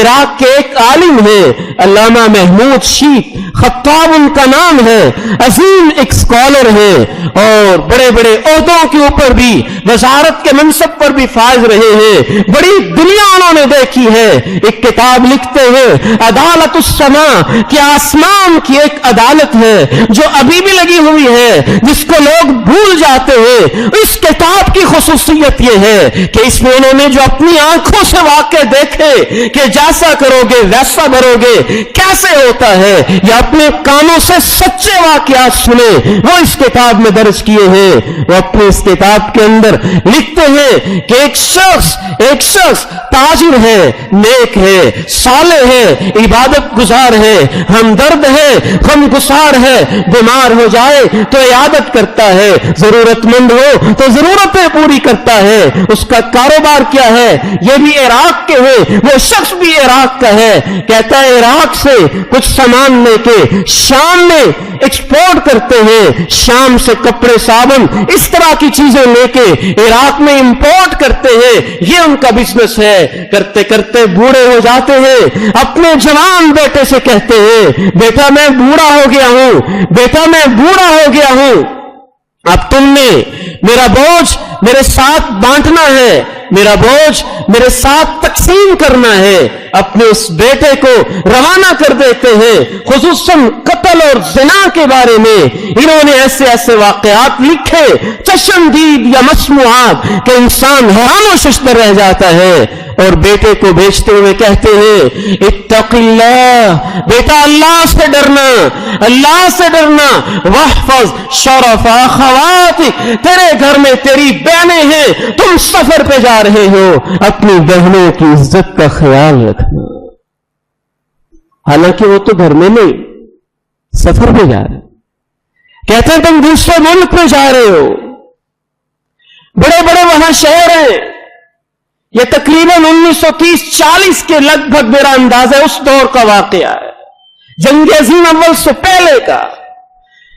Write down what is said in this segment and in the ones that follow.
عراق کے ایک عالم ہے علامہ محمود شیخ خطاب ان کا نام ہے، عظیم ایک اسکالر ہے اور بڑے بڑے عہدوں کے اوپر بھی، وزارت کے منصب پر بھی فائز رہے ہیں، بڑی دنیا انہوں نے دیکھی ہے۔ ایک کتاب لکھتے ہیں عدالت السماء کہ آسمان کی ایک عدالت ہے جو ابھی بھی لگی ہوئی ہے، جس کو لوگ بھول جاتے ہیں۔ اس کتاب کی خصوصیت یہ ہے کہ اس میں انہوں نے جو اپنی آنکھوں سے واقع دیکھے کہ جیسا کرو گے ویسا بھرو گے کیسے ہوتا ہے، یا اپنے کانوں سے سچے واقعات سنے، وہ اس کتاب میں درج کیے ہیں۔ وہ اپنے اس کتاب کے اندر لکھتے ہیں کہ ایک شخص تاجر ہے، نیک ہے، صالح ہے، عبادت گزار ہے، ہمدرد ہے، غمگسار ہے، بیمار ہو جائے تو عیادت کرتا ہے، ضرورت مند ہو تو ضرورتیں پوری کرتا ہے۔ اس کا کاروبار کیا ہے؟ یہ بھی عراق کے ہے، وہ شخص بھی عراق کا ہے۔ کہتا ہے عراق سے کچھ سامان لے کے شام میں ایکسپورٹ کرتے ہیں، شام سے کپڑے صابن اس طرح کی چیزیں لے کے عراق میں امپورٹ کرتے ہیں، یہ ان کا بزنس ہے۔ کرتے کرتے بوڑھے ہو جاتے ہیں، اپنے جوان بیٹے سے کہتے ہیں بیٹا میں بوڑھا ہو گیا ہوں، بیٹا میں بوڑھا ہو گیا ہوں، اب تم نے میرا بوجھ میرے ساتھ بانٹنا ہے، میرا بوجھ میرے ساتھ تقسیم کرنا ہے۔ اپنے اس بیٹے کو روانہ کر دیتے ہیں۔ خصوصاً قتل اور زنا کے بارے میں انہوں نے ایسے واقعات لکھے چشمدید یا مسموعات کہ انسان حیران و ششدر رہ جاتا ہے۔ اور بیٹے کو بھیجتے ہوئے کہتے ہیں اتق اللہ، بیٹا اللہ سے ڈرنا، اللہ سے ڈرنا، واحفظ شرف اخواتک، تیرے گھر میں تیری بہنیں ہیں، تم سفر پہ جا رہے ہو، اپنی بہنوں کی عزت کا خیال رکھنا۔ حالانکہ وہ تو گھر میں نہیں، سفر پہ جا رہے، کہتے ہیں تم دوسرے ملک میں جا رہے ہو، بڑے بڑے وہاں شہر ہیں۔ یہ تقریباً 1930-40 کے لگ بھگ میرا اندازہ اس دور کا واقعہ ہے، جنگ عظیم اول سے پہلے کا۔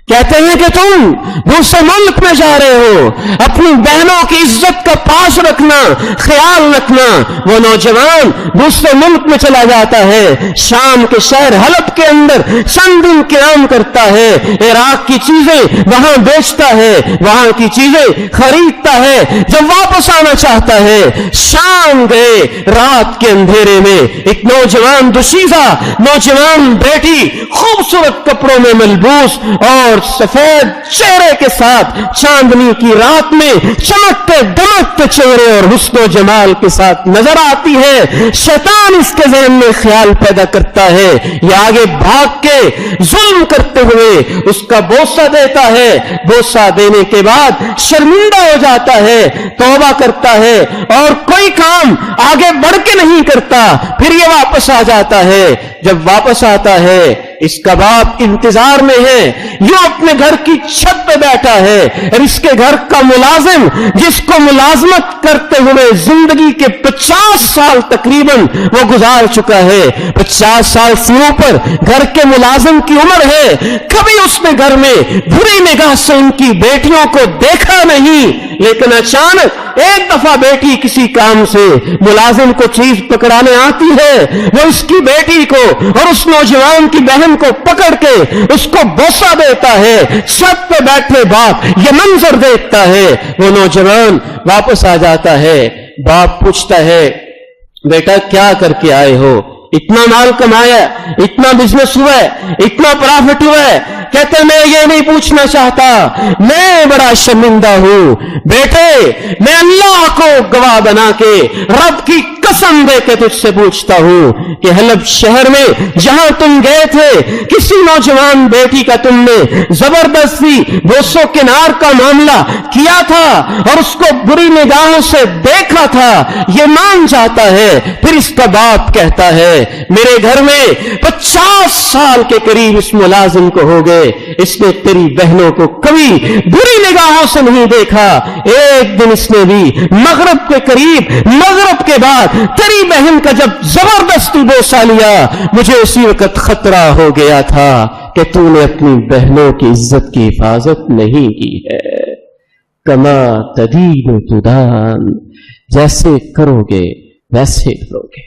کہتے ہیں کہ تم دوسرے ملک میں جا رہے ہو، اپنی بہنوں کی عزت کا پاس رکھنا، خیال رکھنا۔ وہ نوجوان دوسرے ملک میں چلا جاتا ہے، شام کے شہر حلب کے اندر چند دن قیام کرتا ہے، عراق کی چیزیں وہاں بیچتا ہے، وہاں کی چیزیں خریدتا ہے۔ جب واپس آنا چاہتا ہے، شام گئے، رات کے اندھیرے میں ایک نوجوان دوشیزہ نوجوان بیٹی خوبصورت کپڑوں میں ملبوس اور سفید چہرے کے ساتھ چاندنی کی رات میں چمکتے دمکتے چہرے اور حسن و جمال کے ساتھ نظر آتی ہے۔ شیطان اس کے ذہن میں خیال پیدا کرتا ہے، یہ آگے بھاگ کے ظلم کرتے ہوئے اس کا بوسہ دیتا ہے، بوسہ دینے کے بعد شرمندہ ہو جاتا ہے، توبہ کرتا ہے اور کوئی کام آگے بڑھ کے نہیں کرتا، پھر یہ واپس آ جاتا ہے۔ جب واپس آتا ہے اس کا باپ انتظار میں ہے، یوں اپنے گھر کی چھت پہ بیٹھا ہے، اور اس کے گھر کا ملازم جس کو ملازمت کرتے ہوئے زندگی کے 50 سال تقریباً وہ گزار چکا ہے، 50 سال سے اوپر گھر کے ملازم کی عمر ہے، کبھی اس نے گھر میں بری نگاہ سے ان کی بیٹیوں کو دیکھا نہیں۔ لیکن اچانک ایک دفعہ بیٹی کسی کام سے ملازم کو چیز پکڑانے آتی ہے، وہ اس کی بیٹی کو اور اس نوجوان کی بہن کو پکڑ کے اس کو بوسہ دیتا ہے۔ چھت پہ بیٹھے باپ یہ منظر دیکھتا ہے، وہ نوجوان واپس آ جاتا ہے۔ باپ پوچھتا ہے بیٹا کیا کر کے آئے ہو؟ اتنا مال کمایا، اتنا بزنس ہوا ہے، اتنا پرافٹ ہوا ہے؟ کہتے میں یہ نہیں پوچھنا چاہتا، میں بڑا شرمندہ ہوں بیٹے، میں اللہ کو گواہ بنا کے رب کی قسم دے کے تجھ سے پوچھتا ہوں کہ حلب شہر میں جہاں تم گئے تھے، کسی نوجوان بیٹی کا تم نے زبردستی بوسو کنار کا معاملہ کیا تھا اور اس کو بری نگاہوں سے دیکھا تھا، یہ مان جاتا ہے۔ پھر اس کا باپ کہتا ہے میرے گھر میں 50 سال کے قریب اس ملازم کو ہو گئے، اس نے تیری بہنوں کو کبھی بری نگاہوں سے نہیں دیکھا، ایک دن اس نے بھی مغرب کے قریب، مغرب کے بعد تیری بہن کا جب زبردستی بوسہ لیا، مجھے اسی وقت خطرہ ہو گیا تھا کہ تو نے اپنی بہنوں کی عزت کی حفاظت نہیں کی ہے۔ کما تدین تدان، جیسے کرو گے ویسے کرو گے۔